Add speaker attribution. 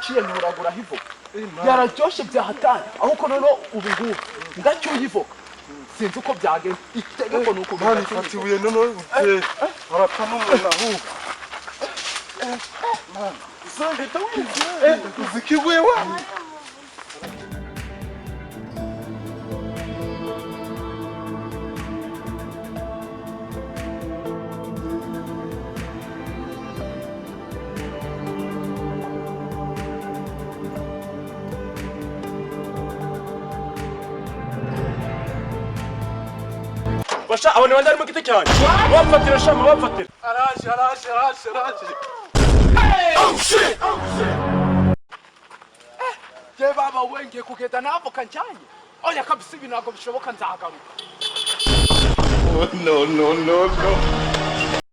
Speaker 1: naraciye nturagura hivo yararyoshye byahatanye ahubwo none ubu ngubu ndacyuye ivo sinzi uko byagenda itegeko nuko
Speaker 2: fatibuye none arapana umuntu ahubwo
Speaker 1: usanga wize
Speaker 2: uzikibuye wa
Speaker 3: basha abone bandi ari mu giti cyane wafatira shama wafatira
Speaker 2: araje
Speaker 1: oh shit je baba wenge kugenda navoka njanye oya kabisa ibintu ntabwo bishoboka nzagaruka
Speaker 2: no